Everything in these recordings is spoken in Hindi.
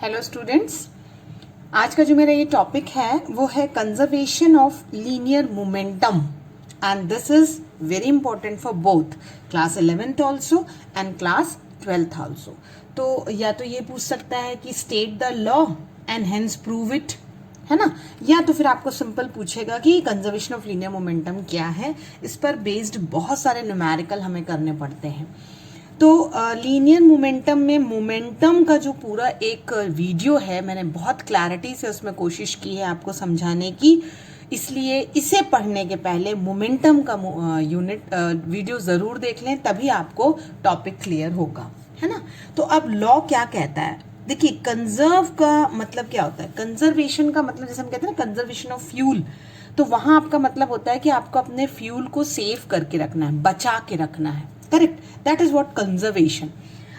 हेलो स्टूडेंट्स, आज का जो मेरा ये टॉपिक है वो है conservation of linear momentum and this is very important for both class 11th also and class 12th also. तो या तो ये पूछ सकता है कि state the law and hence prove it, है ना, या तो फिर आपको सिंपल पूछेगा कि कंजर्वेशन ऑफ लीनियर मोमेंटम क्या है। इस पर बेस्ड बहुत सारे न्यूमेरिकल हमें करने पड़ते हैं। तो लीनियर मोमेंटम में मोमेंटम का जो पूरा एक वीडियो है, मैंने बहुत क्लैरिटी से उसमें कोशिश की है आपको समझाने की, इसलिए इसे पढ़ने के पहले मोमेंटम का यूनिट वीडियो ज़रूर देख लें, तभी आपको टॉपिक क्लियर होगा, है ना। तो अब लॉ क्या कहता है, देखिए कंजर्व का मतलब क्या होता है। कंजर्वेशन का मतलब जैसे हम कहते हैं ना कंजर्वेशन ऑफ फ्यूल, तो वहां आपका मतलब होता है कि आपको अपने फ्यूल को सेव करके रखना है, बचा के रखना है, correct. That is what conservation.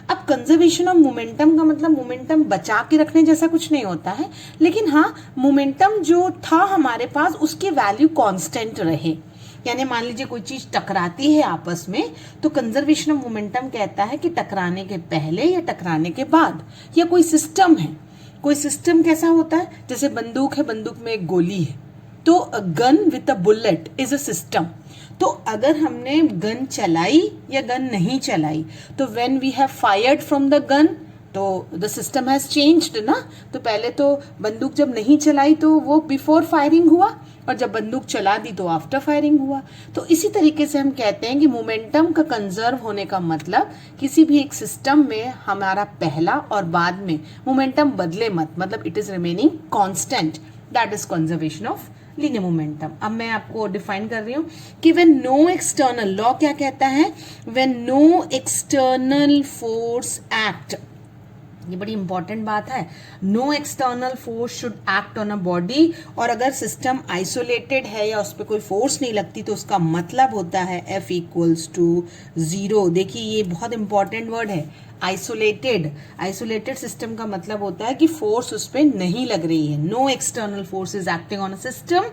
अब कंजर्वेशन ऑफ मोमेंटम का मतलब मोमेंटम बचा के रखने जैसा कुछ नहीं होता है, लेकिन हाँ मोमेंटम जो था हमारे पास उसकी वैल्यू कांस्टेंट रहे। यानी मान लीजिए कोई चीज टकराती है आपस में, तो कंजर्वेशन ऑफ मोमेंटम कहता है कि टकराने के पहले या टकराने के बाद, या कोई सिस्टम है, कोई सिस्टम कैसा होता है, जैसे बंदूक है, बंदूक में एक गोली है, तो gun with a bullet is a system. तो अगर हमने गन चलाई या गन नहीं चलाई, तो when we have fired from the gun, तो द सिस्टम हैज चेंज्ड ना। तो पहले तो बंदूक जब नहीं चलाई तो वो बिफोर फायरिंग हुआ, और जब बंदूक चला दी तो आफ्टर फायरिंग हुआ। तो इसी तरीके से हम कहते हैं कि मोमेंटम का कंजर्व होने का मतलब किसी भी एक सिस्टम में हमारा पहला और बाद में मोमेंटम बदले मत, मतलब it is remaining constant. That is conservation of linear momentum. अब मैं आपको डिफाइन कर रही हूं कि व्हेन नो एक्सटर्नल, लॉ क्या कहता है, when no external force act, ये बड़ी इंपॉर्टेंट बात है, no external force should act on a body. और अगर सिस्टम आइसोलेटेड है या उस पर कोई फोर्स नहीं लगती, तो उसका मतलब होता है F इक्वल्स टू 0। देखिए ये बहुत इंपॉर्टेंट वर्ड है, आइसोलेटेड। आइसोलेटेड सिस्टम का मतलब होता है कि फोर्स उस पर नहीं लग रही है। No external force is acting on a system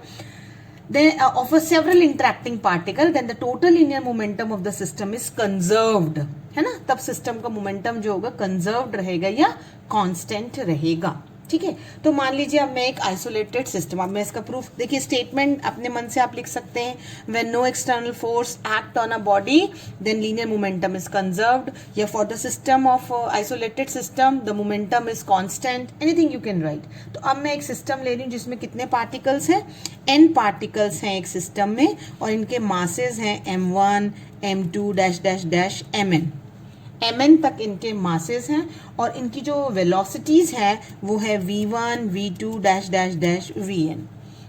of a several interacting particle, then the total linear momentum of the system is conserved, है ना। तब सिस्टम का मोमेंटम जो होगा कंजर्व्ड रहेगा या कांस्टेंट रहेगा, ठीक है। तो मान लीजिए अब मैं एक आइसोलेटेड सिस्टम, अब मैं इसका प्रूफ, देखिए स्टेटमेंट अपने मन से आप लिख सकते हैं, when no external force act on a body then linear momentum is conserved, या for the system of isolated system the momentum is constant, anything you can write. तो अब मैं एक सिस्टम ले रही हूँ जिसमें कितने पार्टिकल्स हैं, n पार्टिकल्स हैं एक सिस्टम में, और इनके मासेस हैं m1 m2 dash dash dash mn तक इनके मासेस हैं, और इनकी जो वेलोसिटीज है वो है v1 v2 dash dash dash vn।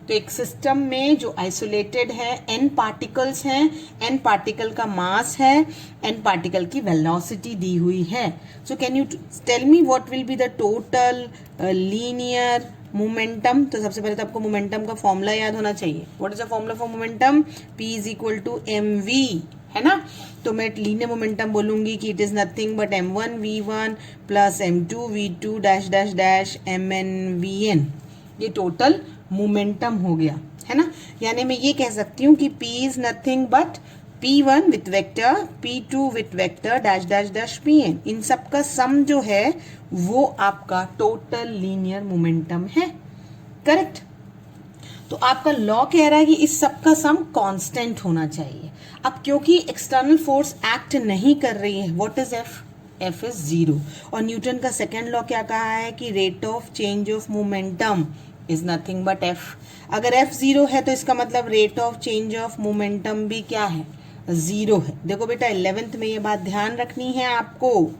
तो एक सिस्टम में जो आइसोलेटेड है n पार्टिकल्स हैं, n पार्टिकल का मास है, n पार्टिकल की वेलोसिटी दी हुई है। So can you tell me what will be the total linear momentum. तो सबसे पहले तो आपको मोमेंटम का फॉर्मूला याद होना चाहिए। What is the formula for momentum, p is equal to mv, है ना। तो मैं लीनियर मोमेंटम बोलूंगी कि it is nothing but m1 v1 plus m2 v2 dash dash dash mn vn। ये टोटल मोमेंटम हो गया, है ना। यानी मैं ये कह सकती हूँ कि p is nothing but p1 with vector, p2 with vector dash dash dash pn। इन सब का सम जो है वो आपका टोटल लीनियर मोमेंटम है, करेक्ट। तो आपका लॉ कह रहा है कि इस सब का सम कांस्टेंट होना चाहिए। अब क्योंकि एक्सटर्नल फोर्स एक्ट नहीं कर रही है, व्हाट इज f इज 0। और न्यूटन का सेकेंड लॉ क्या कहा है कि rate of change of momentum is nothing but f। अगर f 0 है तो इसका मतलब rate of change of momentum भी क्या है, 0 है। देखो बेटा 11th में ये बात ध्यान रखनी है आपको,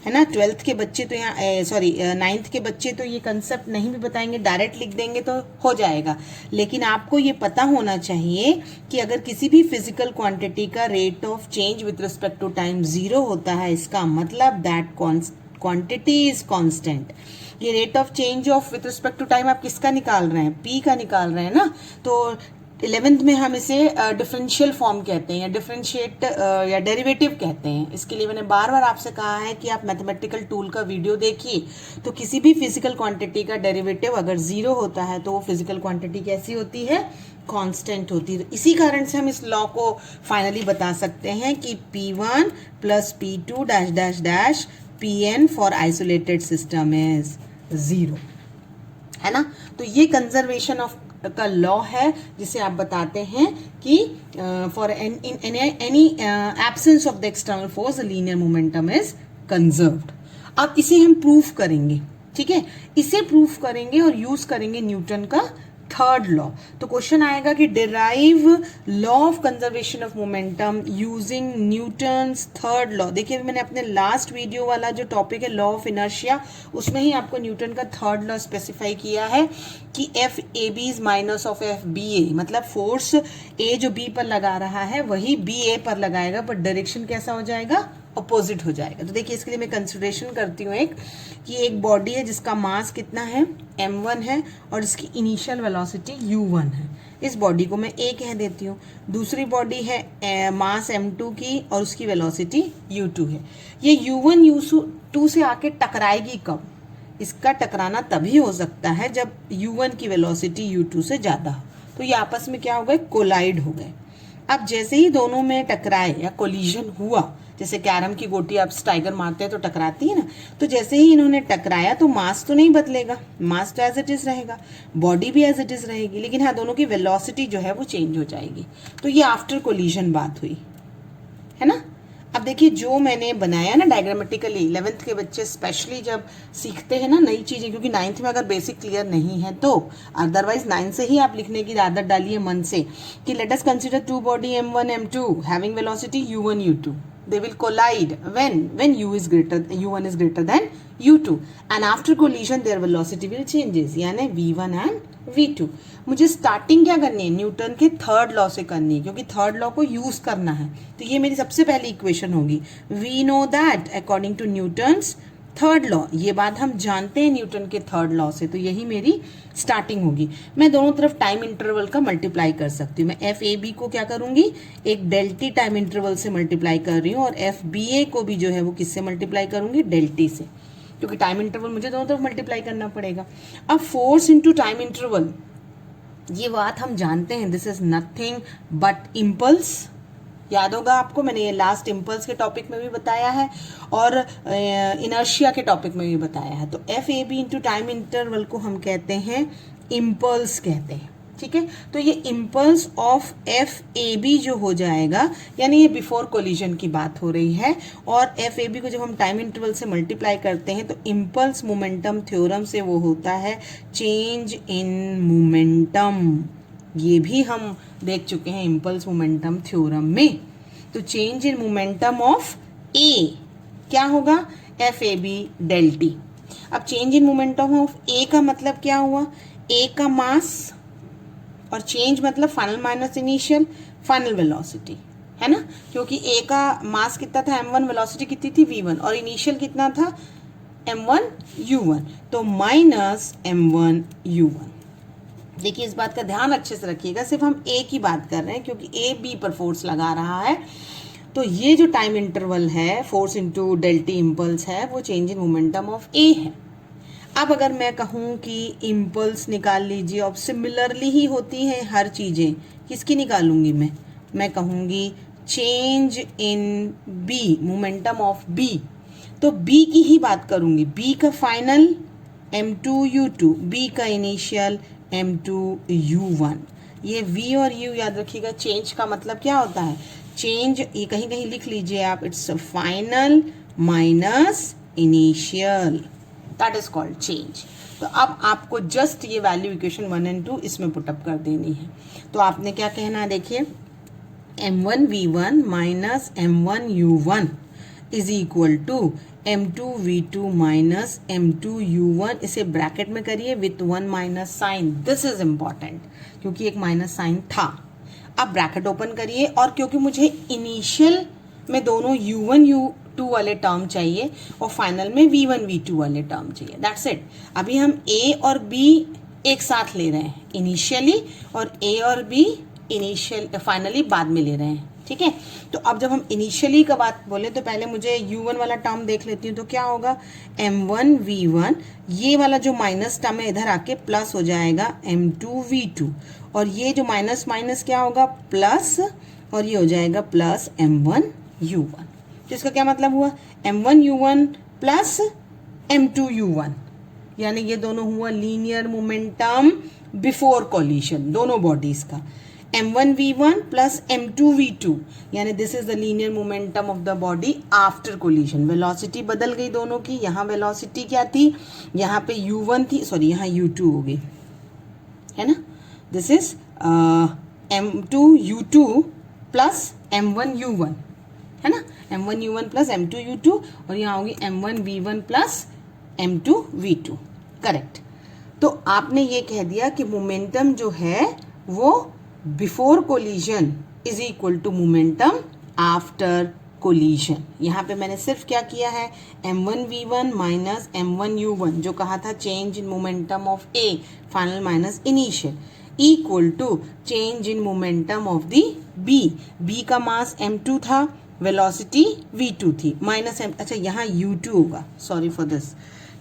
है ना। 12th के बच्चे तो यहाँ 9th के बच्चे तो ये कंसेप्ट नहीं भी बताएंगे, डायरेक्ट लिख देंगे तो हो जाएगा। लेकिन आपको ये पता होना चाहिए कि अगर किसी भी फिजिकल क्वांटिटी का rate of change with respect to time 0 होता है, इसका मतलब दैट क्वांटिटी इज कांस्टेंट। ये rate of change of with respect to time आप किसका निकाल रहे हैं, p का निकाल रहे हैं ना। तो 11th में हम इसे डिफरेंशियल फॉर्म कहते हैं, या डिफरेंशिएट या डेरिवेटिव कहते हैं। इसके लिए मैंने बार बार आपसे कहा है कि आप मैथमेटिकल टूल का वीडियो देखिए। तो किसी भी फिजिकल क्वांटिटी का डेरिवेटिव अगर 0 होता है तो वो फिजिकल क्वांटिटी कैसी होती है, कांस्टेंट होती है। इसी कारण से हम इस लॉ को फाइनली बता सकते हैं कि p1 plus p2 dash dash dash pn for isolated system is 0, है ना। तो ये कंजर्वेशन ऑफ का लॉ है जिसे आप बताते हैं कि for in any absence of the external force the linear momentum is conserved. अब इसे हम प्रूफ करेंगे, ठीक है, इसे प्रूफ करेंगे और यूज करेंगे न्यूटन का थर्ड लॉ। तो क्वेश्चन आएगा कि derive law of conservation of momentum using Newton's third law. देखिए मैंने अपने लास्ट वीडियो वाला जो टॉपिक है लॉ ऑफ इनर्शिया, उसमें ही आपको न्यूटन का थर्ड लॉ स्पेसिफाई किया है कि F A B is minus of F B A, मतलब फोर्स ए जो बी पर लगा रहा है वही बी ए पर लगाएगा, पर डायरेक्शन कैसा हो जाएगा, अपोजिट हो जाएगा। तो देखिए इसके लिए मैं कंसिडरेशन करती हूँ एक बॉडी है जिसका मास कितना है, m1 है, और इसकी इनिशियल वेलोसिटी u1 है। इस बॉडी को मैं a कह देती हूँ। दूसरी बॉडी है मास m2 की और उसकी वेलोसिटी u2 है। ये u1 u2 से आके टकराएगी कब, इसका टकराना तभी हो सकता है जब u1 की वेलोसिटी u2 से ज़्यादा हो। तो ये आपस में क्या हो गए, कोलाइड हो गए। अब जैसे ही दोनों में टकराए या कोलिजन हुआ, जैसे कैरम की गोटी आप स्टाइगर मारते हैं तो टकराती है ना, तो जैसे ही इन्होंने टकराया तो मास तो नहीं बदलेगा, मास तो एज इट इज रहेगा, बॉडी भी एज इट इज रहेगी, लेकिन हाँ दोनों की वेलोसिटी जो है वो चेंज हो जाएगी। तो ये आफ्टर कोलिजन बात हुई, है ना। अब देखिए जो मैंने बनाया ना डायग्रामेटिकली, 11th के बच्चे स्पेशली जब सीखते हैं ना नई चीज़ें, क्योंकि 9th में अगर बेसिक क्लियर नहीं है तो अदरवाइज 9 से ही आप लिखने की आदत डालिए मन से कि let us consider two body m1 m2 having velocity u1 u2, they will collide when u1 is greater than u2, and after collision their velocity will changes, यानी v1 and v2। मुझे स्टार्टिंग क्या करनी है, न्यूटन के थर्ड लॉ से करनी है, क्योंकि थर्ड लॉ को यूज करना है। तो ये मेरी सबसे पहली इक्वेशन होगी, we know that according to Newton's third law, ये बात हम जानते हैं न्यूटन के थर्ड लॉ से, तो यही मेरी स्टार्टिंग होगी। मैं दोनों तरफ टाइम इंटरवल का मल्टीप्लाई कर सकती हूँ। मैं एफ ए बी को क्या करूंगी, एक डेल्टी टाइम इंटरवल से मल्टीप्लाई कर रही हूँ, और एफ बी ए को भी जो है वो किससे मल्टीप्लाई करूंगी, डेल्टी से, क्योंकि टाइम इंटरवल मुझे दोनों तरफ मल्टीप्लाई करना पड़ेगा। अब फोर्स इंटू टाइम इंटरवल, ये बात हम जानते हैं, this is nothing but impulse. याद होगा आपको, मैंने ये लास्ट इम्पल्स के टॉपिक में भी बताया है और इनर्शिया के टॉपिक में भी बताया है। तो F A B into time interval को हम कहते हैं इम्पल्स कहते हैं, ठीक है। तो ये impulse of F A B जो हो जाएगा, यानी ये बिफोर कोलिजन की बात हो रही है, और एफ ए बी को जब हम टाइम इंटरवल से मल्टीप्लाई करते हैं तो इम्पल्स मोमेंटम थ्योरम से वो होता है चेंज इन मोमेंटम। ये भी हम देख चुके हैं इम्पल्स मोमेंटम थ्योरम में। तो change in momentum of A क्या होगा, F A B del T. अब change in momentum of A का मतलब क्या हुआ, ए का मास, और चेंज मतलब final minus initial, final velocity, है ना, क्योंकि ए का मास कितना था m1, वेलोसिटी कितनी थी v1, और इनिशियल कितना था m1 u1, तो माइनस m1 u1। देखिए इस बात का ध्यान अच्छे से रखिएगा, सिर्फ हम ए की बात कर रहे हैं क्योंकि ए बी पर फोर्स लगा रहा है। तो ये जो टाइम इंटरवल है, फोर्स इंटू डेल्टी इम्पल्स है, वो चेंज इन मोमेंटम ऑफ ए है। अब अगर मैं कहूँ कि इम्पल्स निकाल लीजिए, अब सिमिलरली ही होती हैं हर चीज़ें, किसकी निकालूंगी मैं कहूँगी change in B, momentum of B, तो बी की ही बात करूँगी। बी का फाइनल m2 u2, बी का इनिशियल m2 u1। ये v और u याद रखिएगा, चेंज का मतलब क्या होता है, चेंज, ये कहीं कहीं लिख लीजिए आप, it's final minus initial, that is called change. तो अब आपको जस्ट ये वैल्यू इक्वेशन 1 और 2 इसमें पुटअप कर देनी है। तो आपने क्या कहना है, देखिए m1 v1 minus m1 u1 is equal to m2 v2 minus m2 u1, इसे ब्रैकेट में करिए with 1 minus sign, this is important क्योंकि एक माइनस साइन था। अब ब्रैकेट ओपन करिए, और क्योंकि मुझे इनिशियल में दोनों u1 u2 वाले टर्म चाहिए और फाइनल में v1 v2 वाले टर्म चाहिए, दैट्स इट। अभी हम a और b एक साथ ले रहे हैं इनिशियली, और a और b इनिशियल फाइनली बाद में ले रहे हैं, ठीक है। तो अब जब हम इनिशियली का बात बोले तो पहले मुझे u1 वाला टर्म देख लेती हूँ, तो क्या होगा m1 v1, ये वाला जो माइनस टर्म है इधर आके प्लस हो जाएगा m2 v2, और ये जो माइनस माइनस क्या होगा प्लस, और ये हो जाएगा प्लस m1 u1। तो इसका क्या मतलब हुआ, m1 u1 plus m2 u1, यानी ये दोनों हुआ लीनियर मोमेंटम बिफोर कोलिशन, दोनों बॉडीज का। m1v1 प्लस m2v2 यानी this is the linear momentum of the body after collision. Velocity बदल गई दोनों की, यहाँ वेलोसिटी क्या थी, यहाँ पे u1 थी, सॉरी यहाँ u2 हो गई, है ना। This is m2u2 plus m1u1, है ना, m1u1 प्लस m2u2, और यहाँ होगी m1v1 प्लस m2v2, करेक्ट। तो आपने ये कह दिया कि मोमेंटम जो है वो before collision is equal to momentum after collision. यहाँ पे मैंने सिर्फ क्या किया है, m1v1 माइनस m1u1 जो कहा था change in momentum of A final minus initial equal to change in momentum of the B का मास m2 था, वेलोसिटी v2 थी, माइनस m, अच्छा यहाँ u2 होगा, सॉरी फॉर दिस,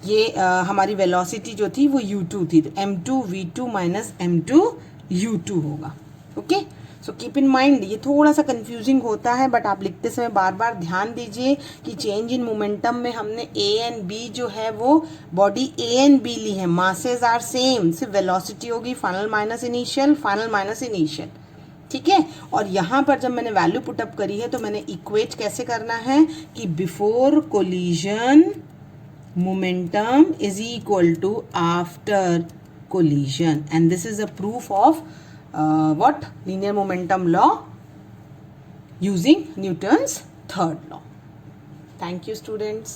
ये हमारी वेलोसिटी जो थी वो u2 थी, तो m2v2 माइनस m2u2 होगा। Okay, so keep in mind, ये थोड़ा सा कंफ्यूजिंग होता है, बट आप लिखते समय बार बार ध्यान दीजिए कि चेंज इन मोमेंटम में हमने ए एंड बी जो है वो बॉडी ए एंड बी ली है, मासेस आर सेम, सिर्फ वेलोसिटी होगी final minus initial, final minus initial, ठीक है। और यहाँ पर जब मैंने वैल्यू पुटअप करी है तो मैंने इक्वेट कैसे करना है कि before collision momentum is equal to after collision, and this is a proof of what, linear momentum law using Newton's third law. Thank you students.